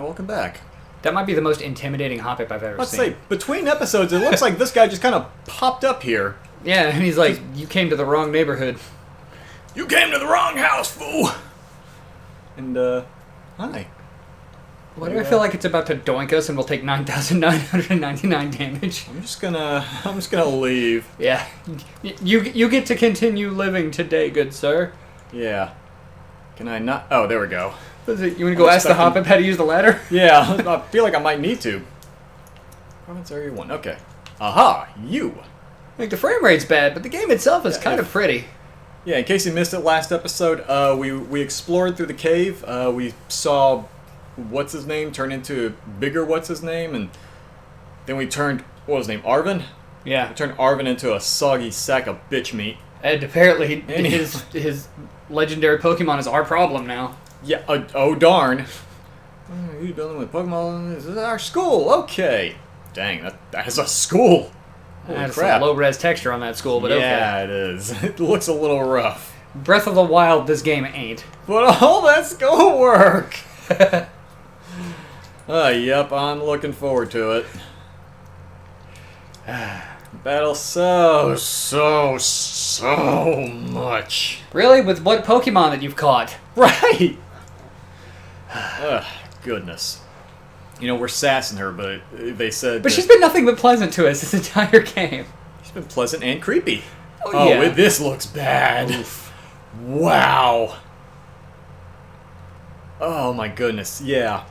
Hi, welcome back. That might be the most intimidating Hoppip I've ever Let's seen. say, between episodes, it looks like this guy just kind of popped up here. Yeah, and he's like, you came to the wrong neighborhood. You came to the wrong house, fool! And, hi. Why do I feel like it's about to doink us and we'll take 9,999 damage? I'm just gonna leave. Yeah. You get to continue living today, good sir. Yeah. Can I not? Oh, there we go. What is it? You want to go ask the Hoppip how to use the ladder? Yeah, I feel like I might need to. Province Area 1, okay. Aha, you! Like, the frame rate's bad, but the game itself is kind of pretty. Yeah, in case you missed it last episode, we explored through the cave. We saw what's-his-name turn into bigger what's-his-name, and then we turned, what was his name, Arvin? Yeah. We turned Arvin into a soggy sack of bitch meat. And apparently his legendary Pokemon is our problem now. Yeah, oh darn. What are you building with Pokemon? This is our school, okay. Dang, that is a school. Holy That's crap. a low-res texture on that school, but okay. Yeah, it is. It looks a little rough. Breath of the Wild, this game ain't. But all that school work! Yep, I'm looking forward to it. Battle so much. Really? With what Pokemon that you've caught? Right! Goodness. You know, we're sassing her, but they said... But she's been nothing but pleasant to us this entire game. She's been pleasant and creepy. Oh yeah. This looks bad. Oof. Wow. Oh my goodness, yeah.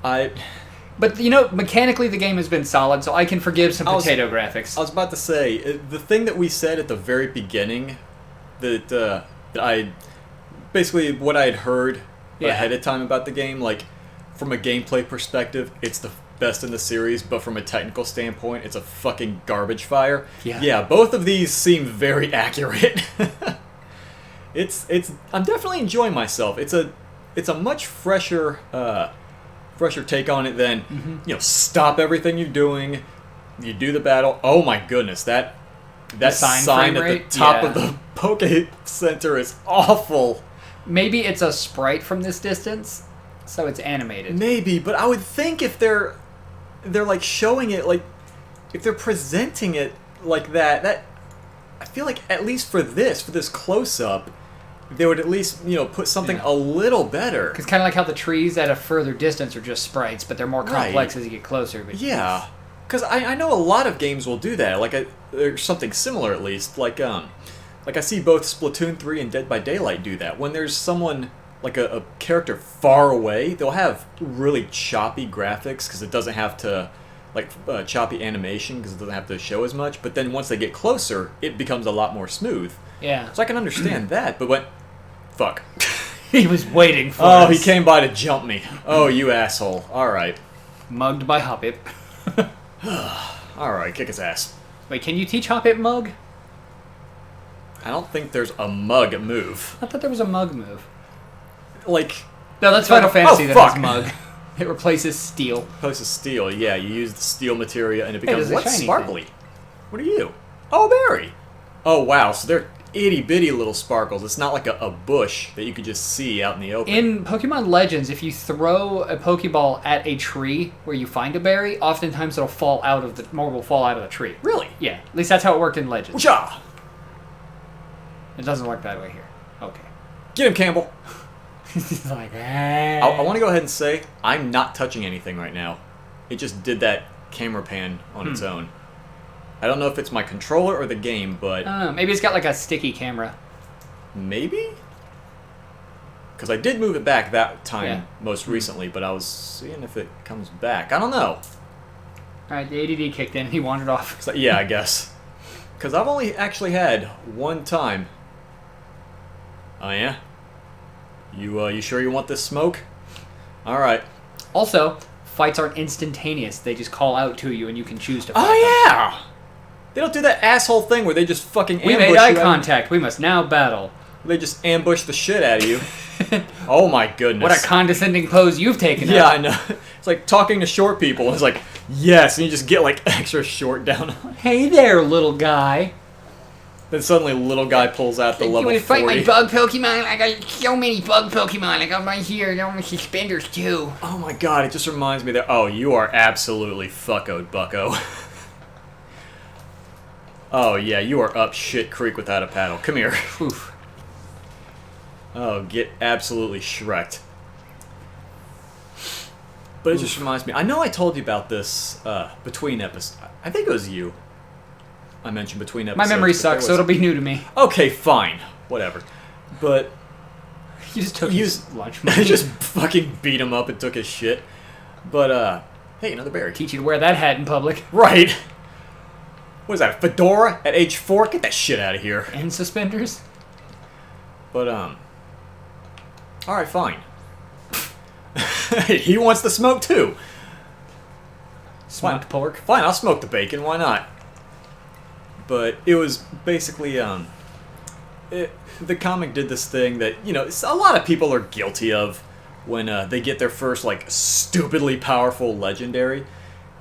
But, you know, mechanically the game has been solid, so I can forgive some potato graphics. I was about to say, the thing that we said at the very beginning, that I... Basically, what I had heard ahead of time about the game, like, from a gameplay perspective, it's the best in the series, but from a technical standpoint, it's a fucking garbage fire. Yeah, both of these seem very accurate. I'm definitely enjoying myself. It's a much fresher take on it than, you know, stop everything you're doing, you do the battle. Oh my goodness, that sign at the top of the Poke Center is awful. Maybe it's a sprite from this distance, so it's animated. Maybe, but I would think if they're like showing it, like if they're presenting it like that I feel like at least for this close up, they would at least, you know, put something a little better. Because kind of like how the trees at a further distance are just sprites, but they're more complex as you get closer. But yeah, because I know a lot of games will do that. Like there's something similar at least. Like I see both Splatoon 3 and Dead by Daylight do that. When there's someone like a character far away, they'll have really choppy graphics because it doesn't have to, like choppy animation because it doesn't have to show as much. But then once they get closer, it becomes a lot more smooth. Yeah. So I can understand that, but fuck. He was waiting for us. Oh, he came by to jump me. Oh, you asshole. Alright. Mugged by Hoppip. Alright, kick his ass. Wait, can you teach Hoppip Mug? I don't think there's a mug move. I thought there was a mug move. Like... No, that's Final Fantasy that fuck. has Mug. It replaces steel. Replaces steel, yeah. You use the steel material and it becomes... there's a What's shiny sparkly? What are you? Oh, berry! Oh, wow, so they're itty-bitty little sparkles. It's not like a bush that you could just see out in the open. In Pokemon Legends, if you throw a Pokeball at a tree where you find a berry, oftentimes it'll fall out of the tree. Really? Yeah, at least that's how it worked in Legends. Woo-cha! It doesn't work that way here. Okay. Get him, Campbell! He's like, ah. I want to go ahead and say, I'm not touching anything right now. It just did that camera pan on its own. I don't know if it's my controller or the game, but... I don't know. Maybe it's got like a sticky camera. Maybe? Because I did move it back that time most recently, but I was seeing if it comes back. I don't know. Alright, the ADD kicked in and he wandered off. So, yeah, I guess. Because I've only actually had one time. Oh, yeah? You sure you want this smoke? Alright. Also, fights aren't instantaneous. They just call out to you and you can choose to fight them. Oh, yeah! They don't do that asshole thing where they just fucking ambush you. We made eye contact. We must now battle. They just ambush the shit out of you. Oh my goodness. What a condescending pose you've taken. Yeah, I know. It's like talking to short people. It's like, yes, and you just get like extra short down. Hey there, little guy. Then suddenly little guy pulls out the You level want to fight 40. my bug Pokemon? I got so many bug Pokemon. I got mine here. I got my suspenders too. Oh my god, it just reminds me that, oh, you are absolutely fuckoed, bucko. Oh yeah, you are up shit creek without a paddle. Come here. Oof. Oh, get absolutely shreked. But it just reminds me, I know I told you about this between episodes. I think it was you. I mentioned between episodes. My memory sucks, so it'll be new to me. Okay, fine. Whatever. But You just took his lunch I money. just fucking beat him up and took his shit. But, hey, another berry. Teach you to wear that hat in public. Right. What is that, a fedora at age 4? Get that shit out of here. And suspenders. But, alright, fine. He wants to smoke, too. Smoked pork. Fine, I'll smoke the bacon, why not? But it was basically, the comic did this thing that, you know, a lot of people are guilty of when they get their first, like, stupidly powerful legendary.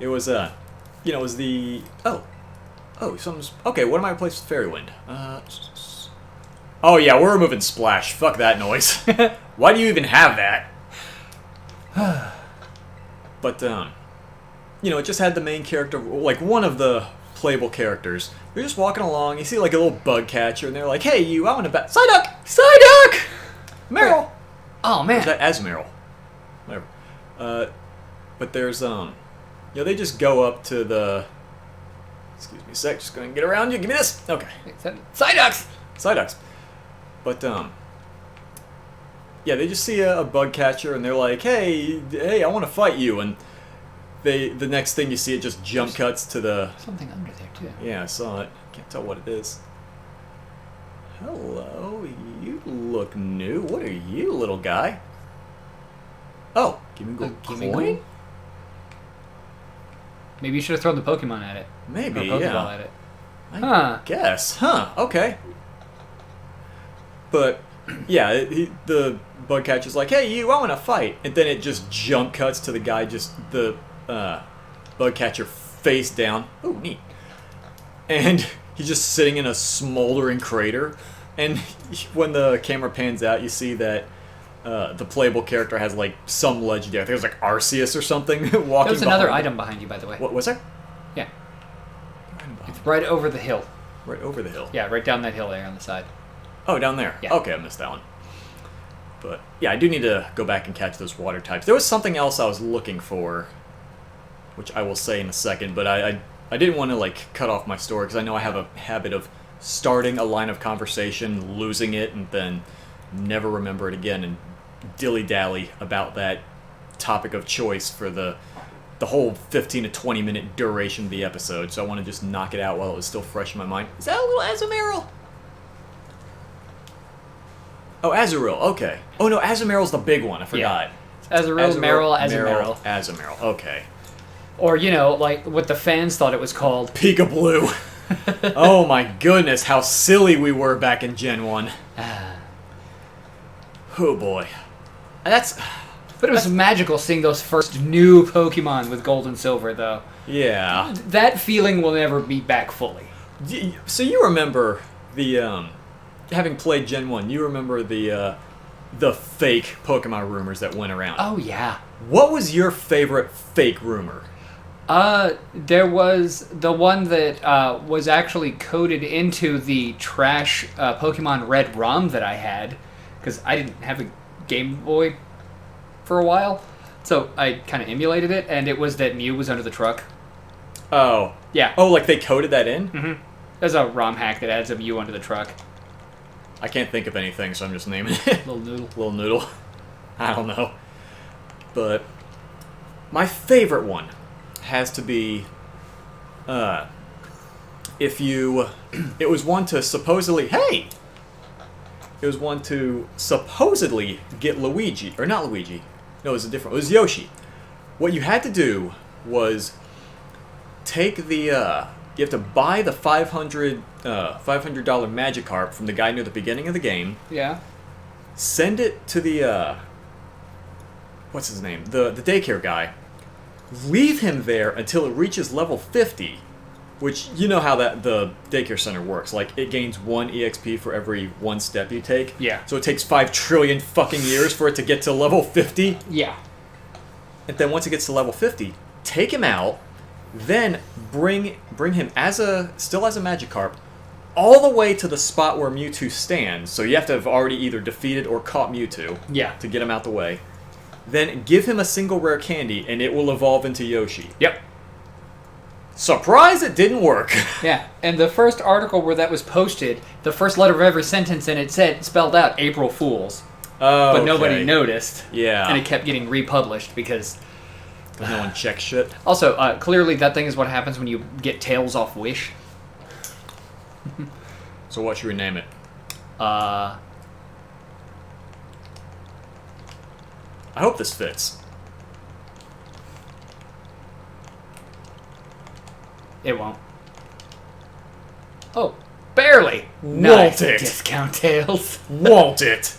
It was, you know, it was the... Oh, something's... Okay, what am I replaced with Fairywind? Oh, yeah, we're removing Splash. Fuck that noise. Why do you even have that? But, you know, it just had the main character, like, one of the playable characters. You're just walking along, you see, like, a little bug catcher, and they're like, hey, you, I want to bat... Psyduck! Psyduck! Meryl! Oh, man. Is that as Meryl? Whatever. But there's, you know, they just go up to the... Excuse me a sec, just gonna get around you. Give me this! Okay. Psyducks! Psyducks. But, yeah, they just see a bug catcher, and they're like, hey, I want to fight you, and the next thing you see, it just jump cuts to the... Something under there, too. Yeah, I saw it. Can't tell what it is. Hello, you look new. What are you, little guy? Oh, give me a Gimme coin? gold? Maybe you should have thrown the Pokemon at it. Maybe, Or Pokeball yeah. at it. I guess. Huh, okay. But, yeah, the bug catcher's like, hey, you, I want to fight. And then it just jump cuts to the guy, just the bug catcher face down. Oh, neat. And he's just sitting in a smoldering crater. And when the camera pans out, you see that the playable character has, like, some legendary. I think it was, like, Arceus or something walking There's another behind him. item behind you, by the way. What was there? Yeah. It's right over the hill. Right over the hill. Yeah, right down that hill there on the side. Oh, down there. Yeah. Okay, I missed that one. But, yeah, I do need to go back and catch those water types. There was something else I was looking for, which I will say in a second, but I didn't want to, like, cut off my story, because I know I have a habit of starting a line of conversation, losing it, and then never remember it again, and dilly-dally about that topic of choice for the whole 15 to 20 minute duration of the episode, so I want to just knock it out while it was still fresh in my mind. Is that a little Azumarill? Oh, Azurill, okay. Oh no, Azumarill's the big one, I forgot. Azurill, Meryl, Azumarill. Azumarill, okay. Or, you know, like what the fans thought it was called. Peekaboo. Oh my goodness, how silly we were back in Gen 1. Oh boy. But it was magical seeing those first new Pokemon with Gold and Silver, though. Yeah. That feeling will never be back fully. So you remember the, having played Gen 1, you remember the fake Pokemon rumors that went around. Oh, yeah. What was your favorite fake rumor? There was the one that was actually coded into the trash Pokemon Red ROM that I had, because I didn't have a Game Boy for a while, so I kind of emulated it, and it was that Mew was under the truck. Oh. Yeah. Oh, like they coded that in? Mm-hmm. There's a ROM hack that adds a Mew under the truck. I can't think of anything, so I'm just naming it. Little noodle. Little noodle. I don't know. But my favorite one has to be if you... It was one to supposedly... Hey! It was one to supposedly get Luigi. Or not Luigi. No, it was a different... It was Yoshi. What you had to do was take the... you have to buy the $500 Magikarp from the guy near the beginning of the game. Yeah. Send it to the... what's his name? The daycare guy. Leave him there until it reaches level 50. Which, you know how the daycare center works. Like, it gains 1 EXP for every 1 step you take. Yeah. So it takes 5 trillion fucking years for it to get to level 50. Yeah. And then once it gets to level 50, take him out, then bring him still as a Magikarp all the way to the spot where Mewtwo stands. So you have to have already either defeated or caught Mewtwo to get him out the way. Then give him a single rare candy, and it will evolve into Yoshi. Yep. Surprise, it didn't work. Yeah, and the first article where that was posted, the first letter of every sentence in it spelled out April Fools. Oh, but nobody noticed. Yeah. And it kept getting republished because... no one checks shit. Also, clearly that thing is what happens when you get Tails off Wish. So what should we name it? I hope this fits. It won't. Oh, barely. Won't Nice it? Discount Tails. Won't it?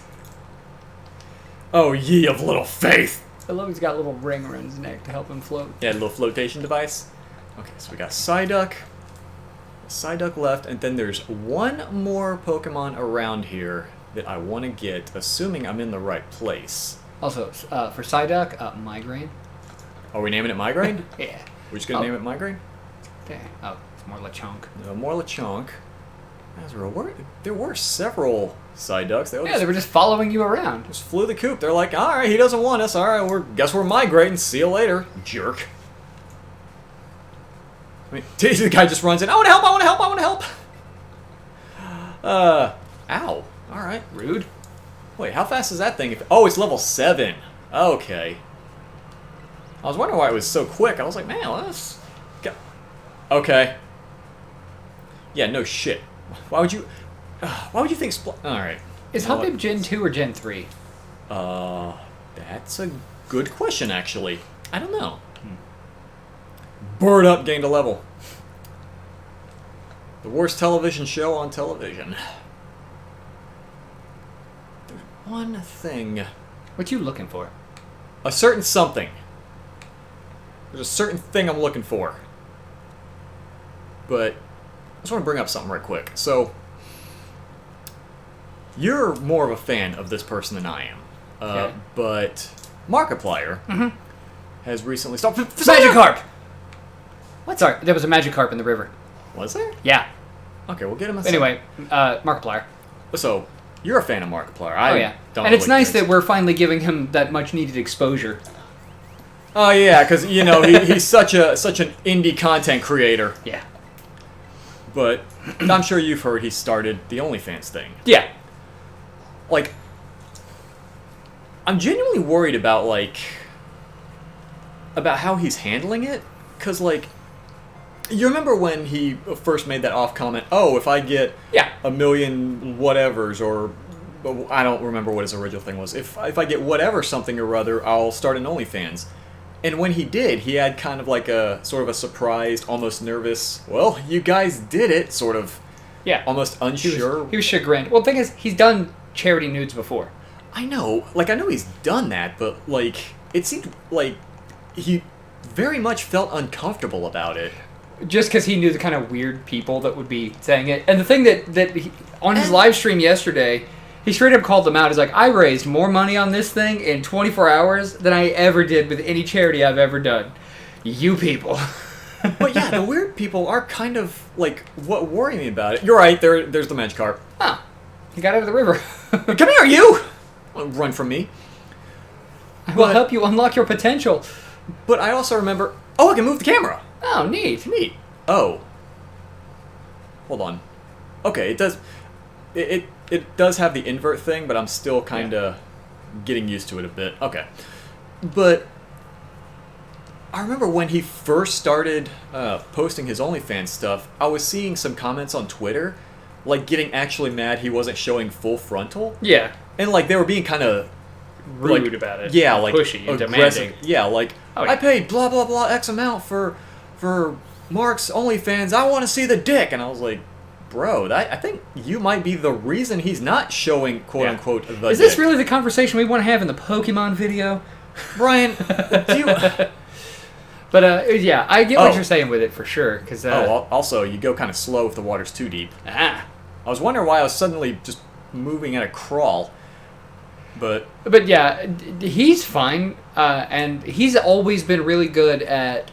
Oh, ye of little faith. I love he's got a little ring around his neck to help him float. Yeah, a little flotation device. Okay, so we got Psyduck left, and then there's one more Pokemon around here that I want to get, assuming I'm in the right place. Also, for Psyduck, Migraine. Are we naming it Migraine? Yeah. We're just going to name it Migraine? Dang. Oh, it's more Lechonk. No, more Lechonk. There were several Psyducks. They were just following you around. Just flew the coop. They're like, all right, he doesn't want us. All right, guess we're migrating. See you later, jerk. I mean, the guy just runs in. I want to help. I want to help. I want to help. Ow. All right. Rude. Wait, how fast is that thing? Oh, it's level 7. Okay. I was wondering why it was so quick. I was like, man, let's go. Okay. Yeah, no shit. Why would you think Alright. Is Humpip Gen 2 or Gen 3? That's a good question, actually. I don't know. Bird Up gained a level. The worst television show on television. There's one thing. What you looking for? A certain something. There's a certain thing I'm looking for. But I just want to bring up something right quick. So, you're more of a fan of this person than I am. Okay. But Markiplier has recently stopped. Magikarp! What? Sorry, there was a Magikarp in the river. Was there? Yeah. Okay, we'll get him a Anyway, Markiplier. So, you're a fan of Markiplier. And it's nice that we're finally giving him that much needed exposure. Oh yeah, because he's such an indie content creator. Yeah. But I'm sure you've heard he started the OnlyFans thing. Yeah. Like, I'm genuinely worried about how he's handling it, because you remember when he first made that off comment? Oh, if I get a million whatevers, or I don't remember what his original thing was. If I get whatever something or other, I'll start an OnlyFans. And when he did, he had kind of like a sort of a surprised, almost nervous, well, you guys did it, sort of, almost unsure. He was chagrined. Well, the thing is, he's done charity nudes before. I know. I know he's done that, but, it seemed like he very much felt uncomfortable about it. Just because he knew the kind of weird people that would be saying it. And the thing that he, on his live stream yesterday, he straight up called them out. He's like, I raised more money on this thing in 24 hours than I ever did with any charity I've ever done. You people. But yeah, the weird people are kind of, what worry me about it. You're right, there's the Magikarp. Oh, he got out of the river. Come here, you! Run from me. I will help you unlock your potential. But I also remember, I can move the camera. Oh, neat. Neat. Oh. Hold on. Okay, it does... It does have the invert thing, but I'm still kind of getting used to it a bit. Okay. But I remember when he first started posting his OnlyFans stuff, I was seeing some comments on Twitter, getting actually mad he wasn't showing full frontal. Yeah. And, they were being kind of... rude about it. Yeah, pushy and aggressive. demanding. Yeah, I paid blah, blah, blah X amount for Mark's OnlyFans. I want to see the dick. And I was like... Bro, I think you might be the reason he's not showing quote-unquote the dick. Is this really the conversation we want to have in the Pokemon video? Brian, But yeah, I get what Oh. you're saying with it for sure. Because Also, you go kind of slow if the water's too deep. ah. I was wondering why I was suddenly just moving at a crawl. But Yeah, he's fine, and he's always been really good at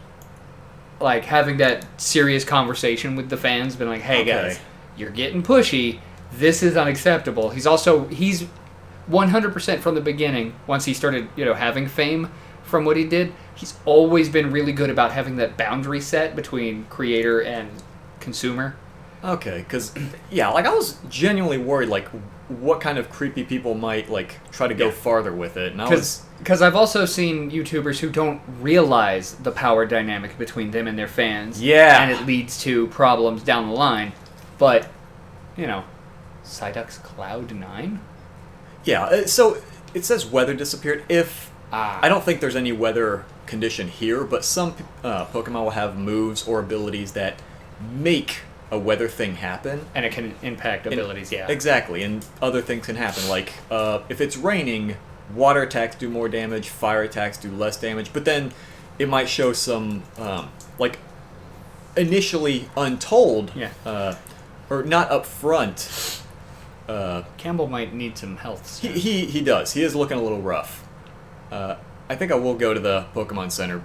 like having that serious conversation with the fans. Been like, "Hey Okay. guys, you're getting pushy. This is unacceptable." He's 100% from the beginning. Once he started, having fame from what he did, he's always been really good about having that boundary set between creator and consumer. okay, because yeah, like I was genuinely worried, like what kind of creepy people might like try to go farther with it, and I was Because I've also seen YouTubers who don't realize the power dynamic between them and their fans. Yeah. And it leads to problems down the line. But, Psyduck's Cloud9? yeah. So it says weather disappeared. If I don't think there's any weather condition here, but some Pokemon will have moves or abilities that make a weather thing happen. And it can impact abilities, yeah. Exactly, and other things can happen. Like, if it's raining, water attacks do more damage, fire attacks do less damage, but then it might show some, like, initially untold, or not up front. Campbell might need some health soon. He does. He is looking a little rough. I think I will go to the Pokemon Center,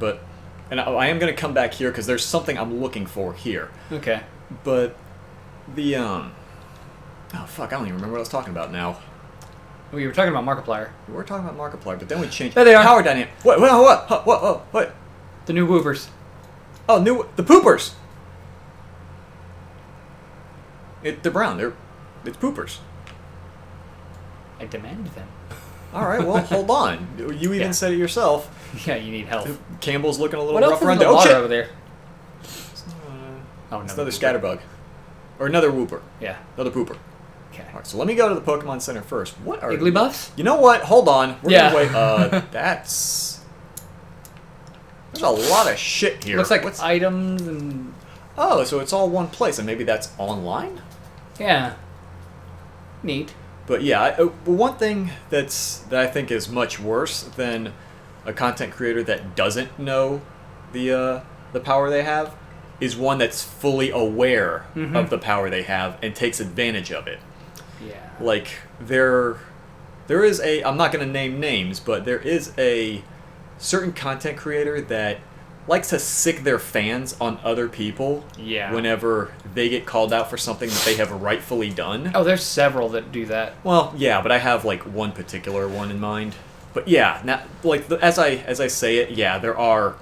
and I am going to come back here because there's something I'm looking for here. Okay. But the oh fuck, I don't even remember what I was talking about now. We were talking about Markiplier. We were talking about Markiplier, but then we changed There they are. power dynamic. What? The new Woobers. Oh, the poopers. They're brown. It's poopers. I demand them. All right, well, hold on. You even said it yourself. Yeah, you need health. Campbell's looking a little What else rough is around in there. the Oh water shit! over there? It's another scatterbug, or another whooper. Yeah. Another pooper. Okay. All right, so let me go to the Pokemon Center first. What are Igglybuffs? You know what? Hold on. We're Yeah. gonna wait. There's a lot of shit here. Looks like items and... Oh, so it's all one place, and maybe that's online? Yeah. Neat. But yeah, one thing that I think is much worse than a content creator that doesn't know the power they have is one that's fully aware of the power they have and takes advantage of it. Yeah. Like there is I'm not going to name names, but there is a certain content creator that likes to sick their fans on other people whenever they get called out for something that they have rightfully done. Oh, there's several that do that. Well, yeah, but I have like one particular one in mind. But yeah, now, like as I say it, yeah, there are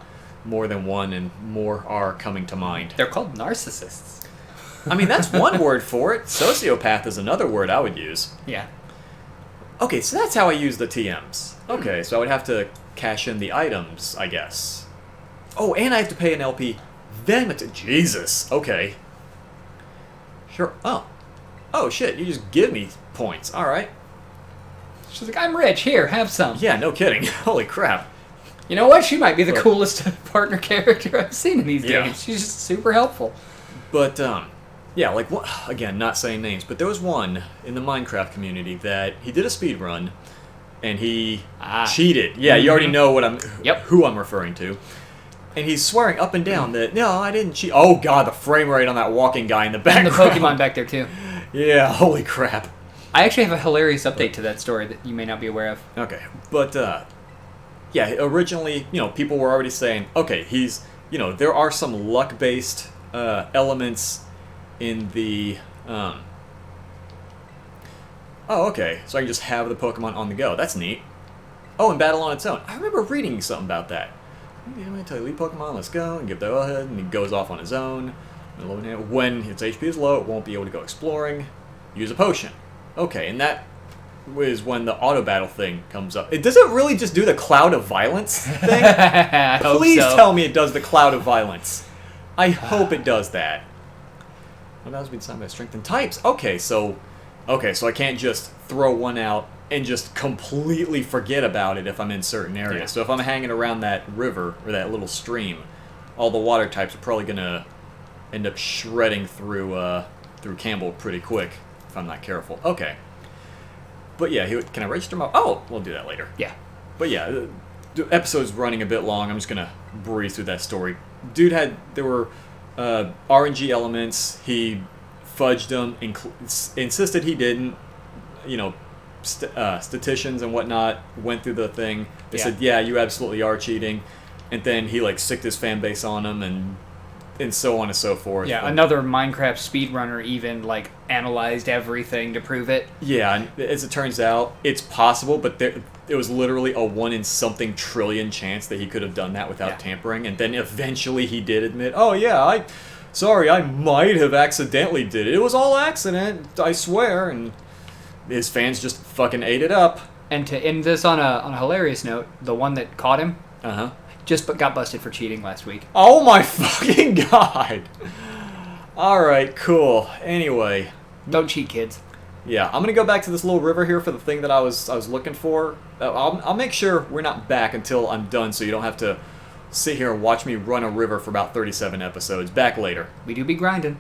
more than one, and more are coming to mind. They're called narcissists. I mean, that's one word for it. Sociopath is another word I would use. Yeah. Okay, so that's how I use the TMs. Okay, so I would have to cash in the items, I guess. Oh, and I have to pay an LP. Then Jesus. Okay. Sure. Oh shit! You just give me points. All right. She's like, I'm rich. Here, have some. Yeah, no kidding. Holy crap. You know what? She might be the coolest partner character I've seen in these Yeah. games. She's just super helpful. But yeah, like what? Again, not saying names, but there was one in the Minecraft community that he did a speed run, and he cheated. Yeah, you already know what who I'm referring to. And he's swearing up and down that, no, I didn't cheat. Oh, God, the frame rate on that walking guy in the background. And the Pokemon back there, too. Yeah, holy crap. I actually have a hilarious update to that story that you may not be aware of. Okay, but, yeah, originally, people were already saying, okay, he's, there are some luck-based elements in the, oh, okay, so I can just have the Pokemon on the go. That's neat. Oh, and battle on its own. I remember reading something about that. I'm going to tell you, lead Pokemon, let's go, and give the go-ahead, and he goes off on his own. When its HP is low, it won't be able to go exploring. Use a potion. Okay, and that is when the auto-battle thing comes up. Does it really just do the Cloud of Violence thing? Please tell me it does the Cloud of Violence. I hope it does that. Well, that was being signed by Strength and Types. Okay, so I can't just throw one out and just completely forget about it if I'm in certain areas. Yeah. So if I'm hanging around that river or that little stream, all the water types are probably gonna end up shredding through Campbell pretty quick if I'm not careful. Okay. But yeah, can I register my... Oh, we'll do that later. Yeah. But yeah, the episode's running a bit long. I'm just gonna breeze through that story. There were RNG elements. He fudged them, insisted he didn't. You know, statisticians and whatnot went through the thing. They said, yeah, you absolutely are cheating. And then he like sicked his fan base on him and so on and so forth. Yeah, another Minecraft speedrunner even like analyzed everything to prove it. Yeah, and as it turns out, it's possible, but it was literally a 1 in something trillion chance that he could have done that without tampering. And then eventually he did admit, oh yeah, I might have accidentally did it. It was all accident, I swear. And his fans just fucking ate it up. And to end this on a hilarious note, the one that caught him, just got busted for cheating last week. Oh my fucking god! All right, cool. Anyway, don't cheat, kids. Yeah, I'm gonna go back to this little river here for the thing that I was looking for. I'll make sure we're not back until I'm done, so you don't have to sit here and watch me run a river for about 37 episodes. Back later. We do be grinding.